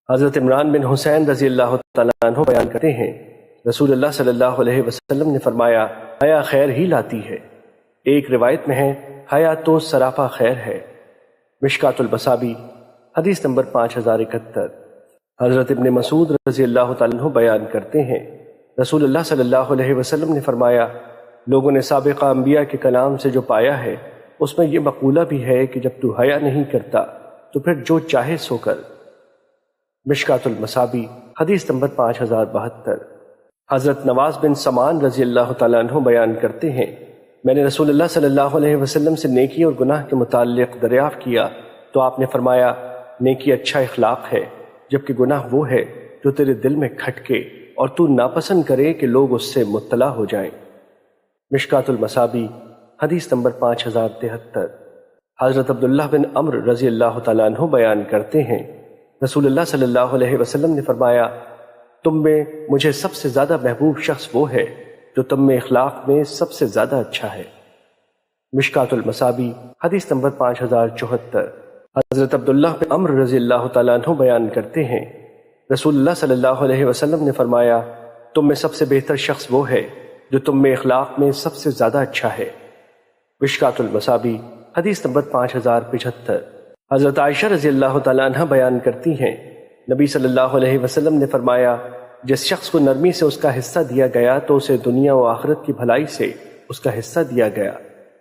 حضرت عمران بن حسین رضی اللہ تعالیٰ عنہ بیان کرتے ہیں، رسول اللہ صلی اللہ علیہ وسلم نے فرمایا، حیا خیر ہی لاتی ہے۔ ایک روایت میں ہے، حیا تو سراپا خیر ہے۔ مشکات المصابیح حدیث نمبر 5071۔ حضرت ابن مسعود رضی اللہ تعالیٰ عنہ بیان کرتے ہیں، رسول اللہ صلی اللہ علیہ وسلم نے فرمایا، لوگوں نے سابقہ انبیاء کے کلام سے جو پایا ہے اس میں یہ مقولہ بھی ہے کہ جب تو حیا نہیں کرتا تو پھر جو چاہے سو کر۔ مشکات المصابیح حدیث نمبر 5072۔ حضرت نواز بن سمان رضی اللہ تعالیٰ عنہ بیان کرتے ہیں، میں نے رسول اللہ صلی اللہ علیہ وسلم سے نیکی اور گناہ کے متعلق دریافت کیا تو آپ نے فرمایا، نیکی اچھا اخلاق ہے، جبکہ گناہ وہ ہے جو تیرے دل میں کھٹکے اور تو ناپسند کرے کہ لوگ اس سے مطلع ہو جائیں۔ مشکات المصابیح حدیث نمبر 5073۔ حضرت عبداللہ بن عمرو رضی اللہ تعالیٰ عنہ بیان کرتے ہیں، رسول اللہ صلی اللہ علیہ وسلم نے فرمایا، تم میں مجھے سب سے زیادہ محبوب شخص وہ ہے جو تم میں اخلاق میں سب سے زیادہ اچھا ہے۔ مشکات المصابیح حدیث نمبر 5074۔ حضرت عبداللہ بن عمرو رضی اللہ تعالیٰ عنہ بیان کرتے ہیں، رسول اللہ صلی اللہ علیہ وسلم نے فرمایا، تم میں سب سے بہتر شخص وہ ہے جو تم میں اخلاق میں سب سے زیادہ اچھا ہے۔ مشکات المصابیح حدیث نمبر 5075۔ حضرت عائشہ رضی اللہ تعالیٰ عنہ بیان کرتی ہیں، نبی صلی اللہ علیہ وسلم نے فرمایا، جس شخص کو نرمی سے اس کا حصہ دیا گیا تو اسے دنیا و آخرت کی بھلائی سے اس کا حصہ دیا گیا،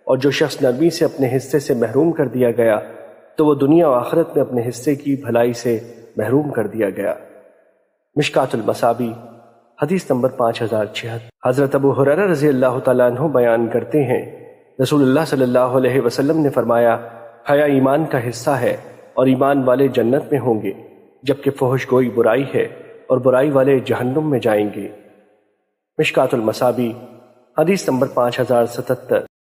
اور جو شخص نرمی سے اپنے حصے سے محروم کر دیا گیا تو وہ دنیا و آخرت میں اپنے حصے کی بھلائی سے محروم کر دیا گیا۔ مشکات المصابیح حدیث نمبر 5076۔ حضرت ابو ہریرہ رضی اللہ تعالیٰ عنہ بیان کرتے ہیں، رسول اللہ صلی اللہ علیہ وسلم نے فرمایا، حیا ایمان کا حصہ ہے اور ایمان والے جنت میں ہوں گے، جبکہ فحش گوئی برائی ہے اور برائی والے جہنم میں جائیں گے۔ مشکات المصابیح حدیث نمبر 5077۔